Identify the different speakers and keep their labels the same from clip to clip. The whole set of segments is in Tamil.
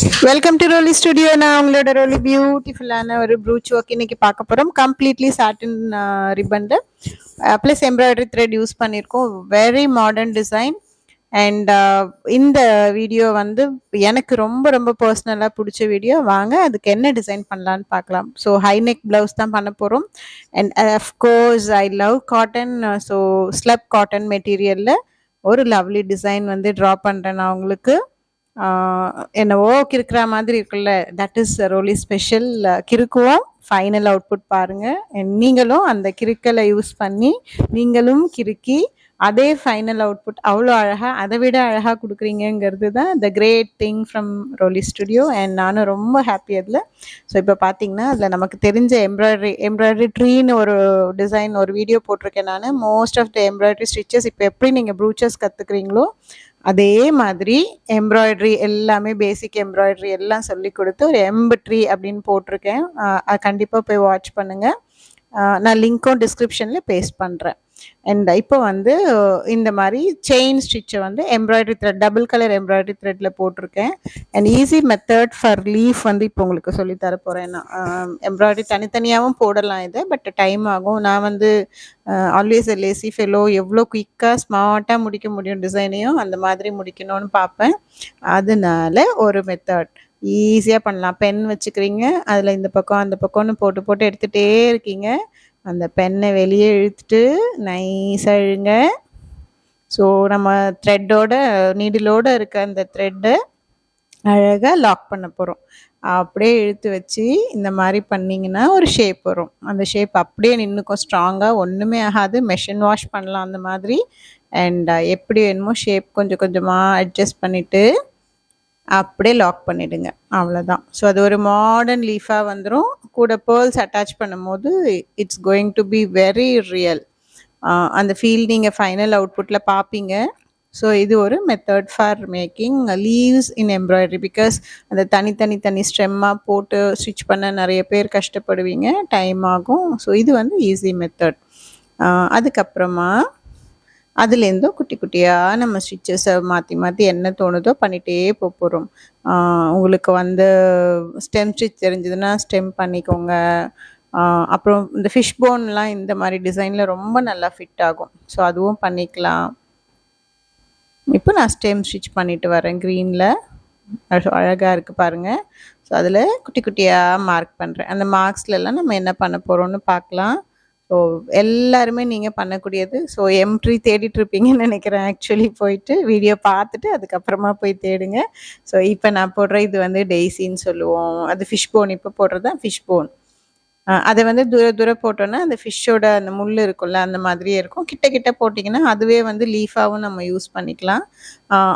Speaker 1: Welcome to ரோலி studio. நான் உங்களோட ரோலி பியூட்டிஃபுல்லான ஒரு ப்ரூச் ஒர்க் இன்னைக்கு பார்க்க போகிறோம். Completely satin ribbon plus embroidery thread use பண்ணியிருக்கோம். Very modern design. அண்ட் இந்த வீடியோ வந்து எனக்கு ரொம்ப ரொம்ப பர்சனலாக பிடிச்ச வீடியோ. வாங்க அதுக்கு என்ன டிசைன் பண்ணலான்னு பார்க்கலாம். ஸோ ஹை நெக் ப்ளவுஸ் தான் பண்ண போகிறோம். And of course I love cotton. So slub cotton மெட்டீரியலில் ஒரு லவ்லி டிசைன் வந்து ட்ரா பண்ணுறேன் நான் உங்களுக்கு. என்னவோ கிறுக்கிற மாதிரி இருக்குல்ல, தட் இஸ் ரோலி ஸ்பெஷல். கிறுக்குவோம், ஃபைனல் அவுட்புட் பாருங்கள். நீங்களும் அந்த கிறுக்கலை யூஸ் பண்ணி நீங்களும் கிறுக்கி அதே ஃபைனல் அவுட்புட் அவ்வளோ அழகாக, அதை விட அழகாக கொடுக்குறீங்கிறது தான் the great thing from Roli studio. And நானும் ரொம்ப ஹாப்பி அதில். ஸோ இப்போ பார்த்தீங்கன்னா அதில் நமக்கு தெரிஞ்ச எம்ப்ராய்டரி ட்ரீன்னு ஒரு டிசைன் ஒரு வீடியோ போட்டிருக்கேன் நான். Most of the embroidery stitches இப்போ எப்படி நீங்கள் ப்ரூச்சஸ் கற்றுக்குறீங்களோ அதே மாதிரி எம்ப்ராய்டரி எல்லாமே, பேசிக் எம்ப்ராய்டரி எல்லாம் சொல்லி கொடுத்து ஒரு ட்ரீ அப்படின்னு போட்டிருக்கேன். கண்டிப்பாக போய் வாட்ச் பண்ணுங்கள். நான் லிங்க்கும் டிஸ்கிரிப்ஷனில் பேஸ்ட் பண்ணுறேன். அண்ட் இப்போ வந்து இந்த மாதிரி செயின் ஸ்டிச்சை வந்து embroidery thread, double colour embroidery த்ரெட்டில் போட்டிருக்கேன். And easy method for leaf வந்து இப்போ உங்களுக்கு சொல்லித்தர போகிறேன். நான் எம்ப்ராய்டரி தனித்தனியாகவும் போடலாம் இதை, பட் டைம் ஆகும். நான் வந்து ஆல்வேஸ் லேசி ஃபெலோ, எவ்வளோ குயிக்காக ஸ்மார்ட்டாக முடிக்க முடியும் டிசைனையும் அந்த மாதிரி முடிக்கணும்னு பார்ப்பேன். அதனால ஒரு மெத்தட் ஈஸியாக பண்ணலாம். பென் வச்சுக்கிறீங்க, அதில் இந்த பக்கம் அந்த பக்கம்னு போட்டு போட்டு எடுத்துகிட்டே இருக்கீங்க. அந்த பென்னை வெளியே இழுத்துட்டு நைஸாக இழுங்க. ஸோ நம்ம த்ரெட்டோட நீடிலோடு இருக்க அந்த த்ரெட்டை அழகாக லாக் பண்ண போகிறோம். அப்படியே இழுத்து வச்சு இந்த மாதிரி பண்ணிங்கன்னா ஒரு ஷேப் வரும். அந்த ஷேப் அப்படியே நின்றுக்கும் ஸ்ட்ராங்காக, ஒன்றுமே ஆகாது. மெஷின் வாஷ் பண்ணலாம் அந்த மாதிரி. அண்ட் எப்படி வேணுமோ ஷேப் கொஞ்சம் கொஞ்சமாக அட்ஜஸ்ட் பண்ணிவிட்டு அப்படியே லாக் பண்ணிவிடுங்க. அவ்வளோதான். ஸோ அது ஒரு மாடர்ன் லீஃபாக வந்துடும். கூட பேர்ல்ஸ் அட்டாச் பண்ணும்போது it's going to be very real. அந்த ஃபீல் நீங்கள் ஃபைனல் அவுட்புட்டில் பார்ப்பீங்க. ஸோ இது ஒரு method for making leaves in embroidery. Because அந்த தனி ஸ்டெம்மாக போட்டு ஸ்டிச் பண்ண நிறைய பேர் கஷ்டப்படுவீங்க, டைம் ஆகும். ஸோ இது வந்து ஈஸி மெத்தட். அதுக்கப்புறமா அதுலேருந்தும் குட்டி குட்டியாக நம்ம ஸ்டிச்சஸை மாற்றி என்ன தோணுதோ பண்ணிகிட்டே போகிறோம். உங்களுக்கு வந்து ஸ்டெம் ஸ்டிச் தெரிஞ்சதுன்னா ஸ்டெம் பண்ணிக்கோங்க. அப்புறம் இந்த ஃபிஷ் போன்லாம் இந்த மாதிரி டிசைனில் ரொம்ப நல்லா ஃபிட் ஆகும். ஸோ அதுவும் பண்ணிக்கலாம். இப்போ நான் ஸ்டெம் ஸ்டிச் பண்ணிட்டு வரேன். க்ரீனில் அழகாக இருக்குது பாருங்கள். ஸோ அதில் குட்டி குட்டியாக மார்க் பண்ணுறேன். அந்த மார்க்ஸ்லலாம் நம்ம என்ன பண்ண போகிறோம்னு பார்க்கலாம். ஸோ எல்லாருமே நீங்கள் பண்ணக்கூடியது. ஸோ ட்ரீ தேடிட்டு இருப்பீங்கன்னு நினைக்கிறேன். ஆக்சுவலி போயிட்டு வீடியோ பார்த்துட்டு அதுக்கப்புறமா போய் தேடுங்க. ஸோ இப்போ நான் போடுற இது வந்து டெய்ஸின்னு சொல்லுவோம். அது ஃபிஷ் போன். இப்போ போடுறது தான் ஃபிஷ் போன். அதை வந்து தூர போட்டோன்னா அந்த ஃபிஷ்ஷோட அந்த முள் இருக்கும்ல, அந்த மாதிரியே இருக்கும். கிட்ட போட்டிங்கன்னா அதுவே வந்து லீஃபாகவும் நம்ம யூஸ் பண்ணிக்கலாம்.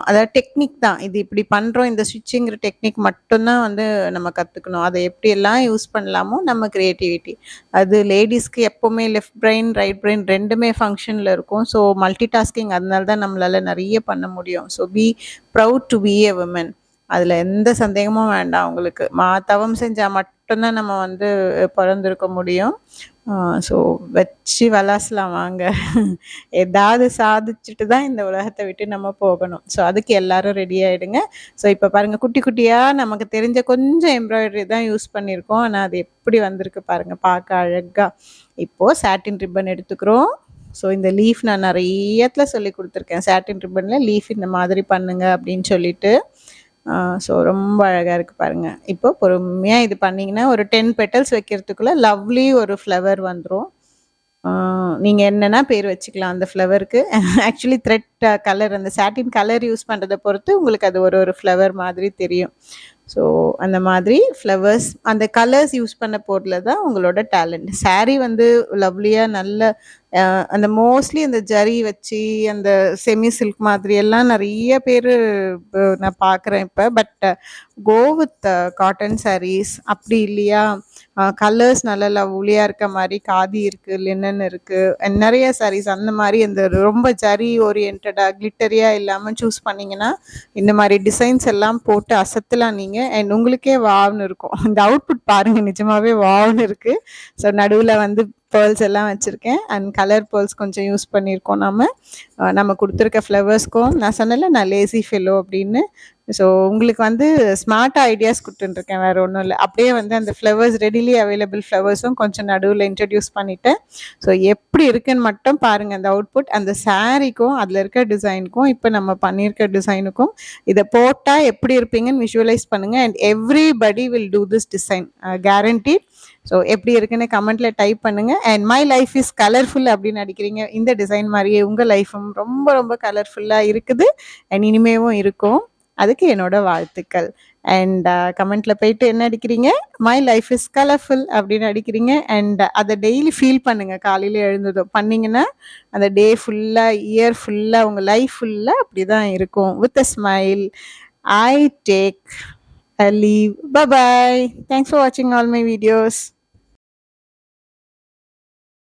Speaker 1: அதாவது டெக்னிக் தான் இது. இப்படி பண்ணுறோம், இந்த ஸ்டிச்சிங்கிற டெக்னிக் மட்டும்தான் வந்து நம்ம கற்றுக்கணும். அதை எப்படியெல்லாம் யூஸ் பண்ணலாமோ நம்ம க்ரியேட்டிவிட்டி. அது லேடிஸ்க்கு எப்போவுமே லெஃப்ட் பிரெயின் ரைட் பிரெயின் ரெண்டுமே ஃபங்க்ஷனில் இருக்கும். ஸோ மல்டி டாஸ்கிங், அதனால தான் நம்மளால் நிறைய பண்ண முடியும். So B proud to be a women. அதில் எந்த சந்தேகமும் வேண்டாம் உங்களுக்கு. தவம் செஞ்சால் மட்டும்தான் நம்ம வந்து பிறந்திருக்க முடியும். ஸோ வச்சு வளாசலாம் வாங்க. ஏதாவது சாதிச்சுட்டு தான் இந்த உலகத்தை விட்டு நம்ம போகணும். ஸோ அதுக்கு எல்லாரும் ரெடி ஆகிடுங்க. ஸோ இப்போ பாருங்கள், குட்டி குட்டியாக நமக்கு தெரிஞ்ச கொஞ்சம் எம்ப்ராய்டரி தான் யூஸ் பண்ணியிருக்கோம். ஆனால் அது எப்படி வந்திருக்கு பாருங்கள், பார்க்க அழகாக. இப்போது சாட்டின் ரிப்பன் எடுத்துக்கிறோம். ஸோ இந்த லீஃப் நான் நிறையத்தில் சொல்லி கொடுத்துருக்கேன். சாட்டின் ரிப்பனில் லீஃப் இந்த மாதிரி பண்ணுங்க அப்படின்னு சொல்லிட்டு. ஸோ ரொம்ப அழகாக இருக்குது பாருங்கள். இப்போ பொறுமையாக இது பண்ணிங்கன்னா ஒரு 10 பெட்டல்ஸ் வைக்கிறதுக்குள்ளே லவ்லி ஒரு ஃப்ளவர் வந்துடும். நீங்கள் என்னென்னா பேர் வச்சுக்கலாம் அந்த ஃப்ளவருக்கு. ஆக்சுவலி த்ரெட் கலர், அந்த சாட்டின் கலர் யூஸ் பண்ணுறதை பொறுத்து உங்களுக்கு அது ஒரு ஃப்ளவர் மாதிரி தெரியும். ஸோ அந்த மாதிரி ஃப்ளவர்ஸ், அந்த கலர்ஸ் யூஸ் பண்ண போகிறதுல தான் உங்களோட டேலண்ட். சாரீ வந்து லவ்லியாக நல்ல அந்த மோஸ்ட்லி அந்த ஜரி வச்சு அந்த செமி சில்க் மாதிரி எல்லாம் நிறைய பேர் நான் பார்க்குறேன் இப்போ. But go with cotton saris. அப்படி இல்லையா, கலர்ஸ் நல்லா லவ்லியாக இருக்க மாதிரி காதி இருக்குது, லினன் இருக்குது, நிறைய சாரீஸ் அந்த மாதிரி அந்த ரொம்ப ஜரி ஓரியன்டாக கிளிட்டரியாக இல்லாமல் சூஸ் பண்ணிங்கன்னா இந்த மாதிரி டிசைன்ஸ் எல்லாம் போட்டு அசத்தலாம் நீங்கள். அண்ட் உங்களுக்கே வாவ்னு இருக்கும். இந்த அவுட்புட் பாருங்கள், நிஜமாகவே வாவ்னு இருக்குது. ஸோ நடுவில் வந்து பேர்ல்ஸ் எல்லாம் வச்சுருக்கேன். அண்ட் கலர் பேர்ல்ஸ் கொஞ்சம் யூஸ் பண்ணியிருக்கோம் நம்ம கொடுத்துருக்க ஃப்ளவர்ஸ்க்கும். நான் சொன்னல நான் லேசி ஃபெல்லோ அப்படின்னு. ஸோ உங்களுக்கு வந்து ஸ்மார்ட்டாக ஐடியாஸ் கொடுத்துட்டுருக்கேன், வேறு ஒன்றும் இல்லை. அப்படியே வந்து அந்த ஃப்ளவர்ஸ் ரெடிலி அவைலபிள் ஃப்ளவர்ஸும் கொஞ்சம் நடுவில் இன்ட்ரடியூஸ் பண்ணிவிட்டேன். ஸோ எப்படி இருக்குன்னு மட்டும் பாருங்கள் அந்த அவுட்புட். அந்த சாரீக்கும் அதில் இருக்க டிசைனுக்கும் இப்போ நம்ம பண்ணியிருக்க டிசைனுக்கும் இதை போட்டால் எப்படி இருப்பீங்கன்னு விஷுவலைஸ் பண்ணுங்கள். And everybody will do this design, guarantee. So எப்படி இருக்குன்னு கமெண்ட்டில் டைப் பண்ணுங்கள். And my life is colourful அப்படின்னு அடிக்கிறீங்க. இந்த டிசைன் மாதிரியே உங்கள் லைஃபும் ரொம்ப ரொம்ப கலர்ஃபுல்லாக இருக்குது அண்ட் இனிமேவும் இருக்கும். அதுக்கு என்னோட வாழ்த்துக்கள். அண்ட் கமெண்ட்ல போயிட்டு என்ன அடிக்கிறீங்க, மை லைஃப் இஸ் கலர்ஃபுல் அப்படின்னு அடிக்கிறீங்க. அண்ட் அதை டெய்லி ஃபீல் பண்ணுங்க. காலையில் எழுந்ததும் பண்ணிங்கன்னா அந்த டே ஃபுல்லாக, இயர் ஃபுல்லாக, உங்கள் லைஃப் ஃபுல்லாக அப்படி தான் இருக்கும். With a smile I take a leave. Bye bye. Thanks for watching all my videos.